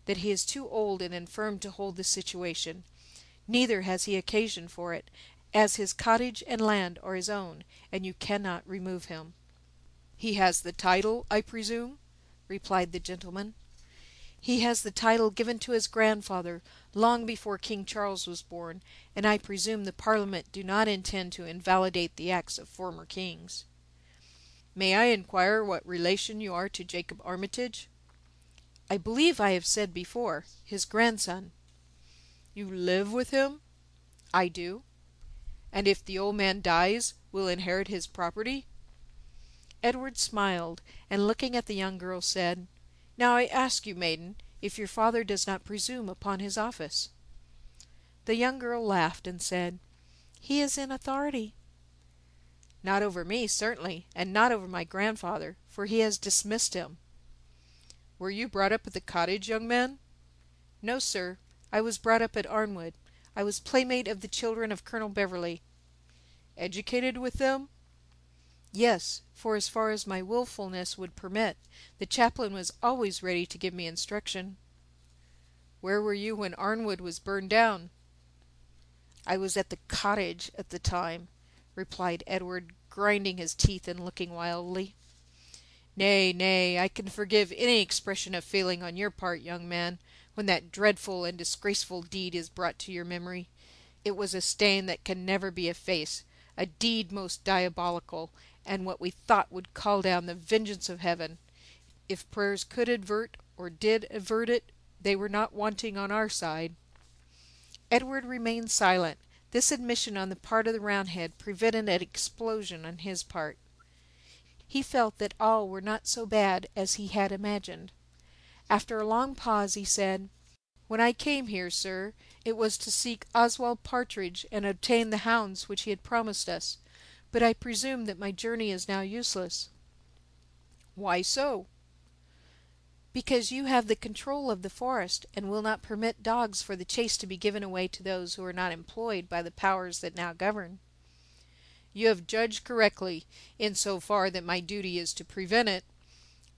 that he is too old and infirm to hold the situation. Neither has he occasion for it, as his cottage and land are his own, and you cannot remove him." "He has the title, I presume?" replied the gentleman. "He has the title given to his grandfather long before King Charles was born, and I presume the Parliament do not intend to invalidate the acts of former kings." "May I inquire what relation you are to Jacob Armitage?" "I believe I have said before, his grandson." "You live with him?" "I do." "And if the old man dies, will inherit his property?" Edward smiled, and looking at the young girl said, "Now I ask you, maiden, if your father does not presume upon his office?" The young girl laughed and said, "He is in authority." "Not over me, certainly, and not over my grandfather, for he has dismissed him." "Were you brought up at the cottage, young man?" "No, sir. I was brought up at Arnwood. I was playmate of the children of Colonel Beverley." "Educated with them?" "Yes, for as far as my willfulness would permit, the chaplain was always ready to give me instruction." "Where were you when Arnwood was burned down?" "I was at the cottage at the time," replied Edward, grinding his teeth and looking wildly. "Nay, nay, I can forgive any expression of feeling on your part, young man, when that dreadful and disgraceful deed is brought to your memory. It was a stain that can never be effaced, a deed most diabolical, and what we thought would call down the vengeance of heaven. If prayers could avert, or did avert it, they were not wanting on our side." Edward remained silent. This admission on the part of the Roundhead prevented an explosion on his part. He felt that all were not so bad as he had imagined. After a long pause he said, "When I came here, sir, it was to seek Oswald Partridge and obtain the hounds which he had promised us. But I presume that my journey is now useless." "Why so?" "Because you have the control of the forest, and will not permit dogs for the chase to be given away to those who are not employed by the powers that now govern." "You have judged correctly, in so far that my duty is to prevent it.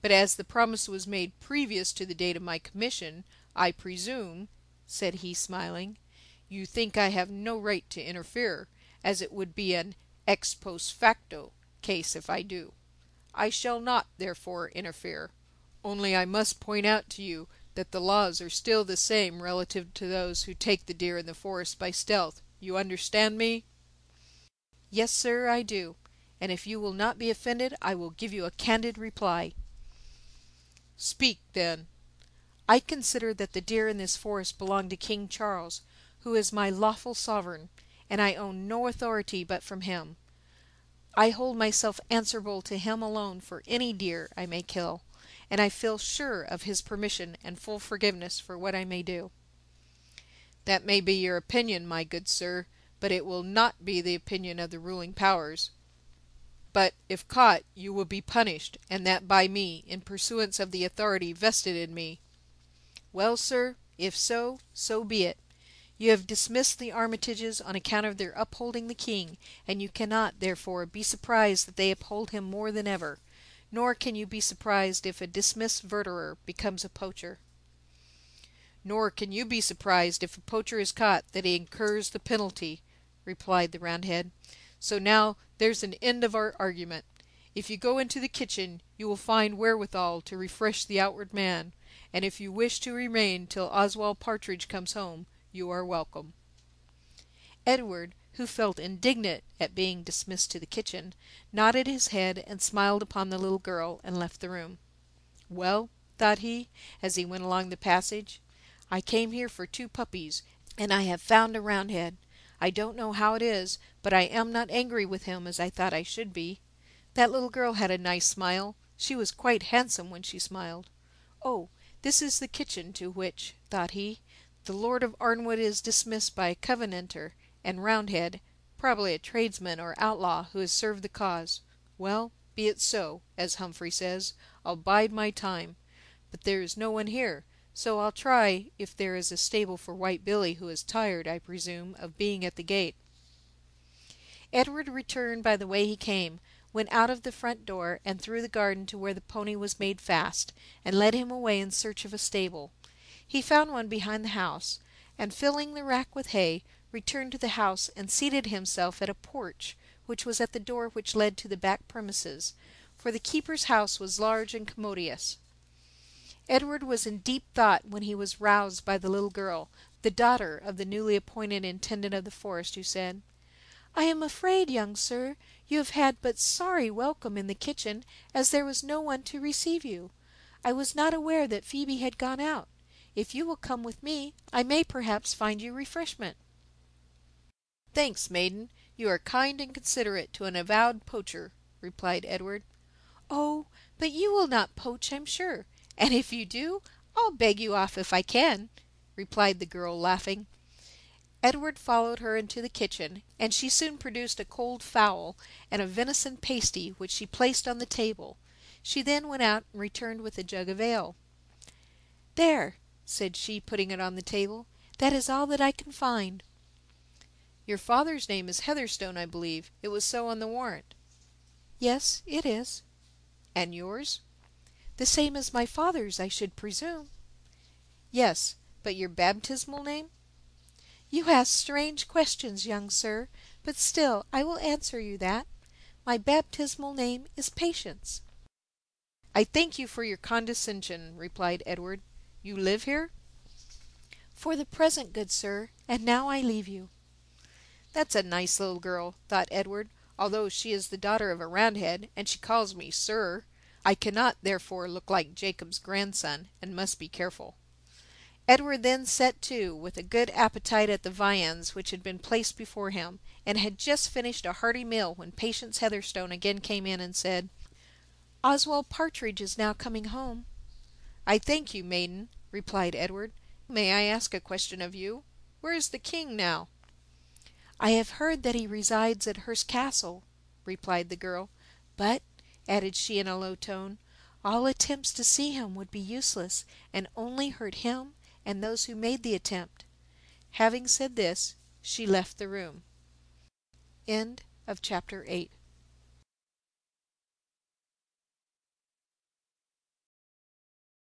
But as the promise was made previous to the date of my commission, I presume," said he, smiling, "you think I have no right to interfere, as it would be an ex post facto case if I do. I shall not, therefore, interfere. Only I must point out to you that the laws are still the same relative to those who take the deer in the forest by stealth. You understand me?" "Yes, sir, I do. And if you will not be offended, I will give you a candid reply." "Speak, then." "I consider that the deer in this forest belong to King Charles, who is my lawful sovereign, and I own no authority but from him. I hold myself answerable to him alone for any deer I may kill, and I feel sure of his permission and full forgiveness for what I may do." "That may be your opinion, my good sir, but it will not be the opinion of the ruling powers. But, if caught, you will be punished, and that by me, in pursuance of the authority vested in me." "Well, sir, if so, so be it. You have dismissed the Armitages on account of their upholding the king, and you cannot, therefore, be surprised that they uphold him more than ever. Nor can you be surprised if a dismissed verderer becomes a poacher." "Nor can you be surprised if a poacher is caught that he incurs the penalty," replied the Roundhead. "So now there's an end of our argument. If you go into the kitchen, you will find wherewithal to refresh the outward man, and if you wish to remain till Oswald Partridge comes home, you are welcome." Edward, who felt indignant at being dismissed to the kitchen, nodded his head and smiled upon the little girl, and left the room. "Well," thought he, as he went along the passage, "I came here for 2 puppies, and I have found a Roundhead. I don't know how it is, but I am not angry with him as I thought I should be. That little girl had a nice smile. She was quite handsome when she smiled. Oh, this is the kitchen to which," thought he, "the Lord of Arnwood is dismissed by a Covenanter, and Roundhead, probably a tradesman or outlaw who has served the cause. Well, be it so, as Humphrey says. I'll bide my time. But there is no one here, so I'll try if there is a stable for White Billy, who is tired, I presume, of being at the gate." Edward returned by the way he came, went out of the front door and through the garden to where the pony was made fast, and led him away in search of a stable. He found one behind the house, and filling the rack with hay, returned to the house and seated himself at a porch, which was at the door which led to the back premises, for the keeper's house was large and commodious. Edward was in deep thought when he was roused by the little girl, the daughter of the newly appointed intendant of the forest, who said, "I am afraid, young sir, you have had but sorry welcome in the kitchen, as there was no one to receive you. I was not aware that Phoebe had gone out. If you will come with me, I may perhaps find you refreshment." "Thanks, maiden, you are kind and considerate to an avowed poacher," replied Edward. "Oh, but you will not poach, I'm sure, and if you do, I'll beg you off if I can," replied the girl, laughing. Edward followed her into the kitchen, and she soon produced a cold fowl and a venison pasty, which she placed on the table. She then went out and returned with a jug of ale. "There," said she, putting it on the table, "that is all that I can find." "Your father's name is Heatherstone, I believe. It was so on the warrant." "Yes, it is." "And yours?" "The same as my father's, I should presume." "Yes, but your baptismal name?" "You ask strange questions, young sir, but still I will answer you that. My baptismal name is Patience." "I thank you for your condescension," replied Edward. "You live here?" "For the present, good sir, and now I leave you." "That's a nice little girl," thought Edward, "although she is the daughter of a Roundhead, and she calls me sir. I cannot, therefore, look like Jacob's grandson, and must be careful." Edward then set to with a good appetite at the viands which had been placed before him, and had just finished a hearty meal when Patience Heatherstone again came in and said, "Oswald Partridge is now coming home." "I thank you, maiden," replied Edward. "May I ask a question of you? Where is the king now?" "I have heard that he resides at Hurst Castle," replied the girl. "But," added she in a low tone, "all attempts to see him would be useless, and only hurt him and those who made the attempt." Having said this, she left the room. End of Chapter 8.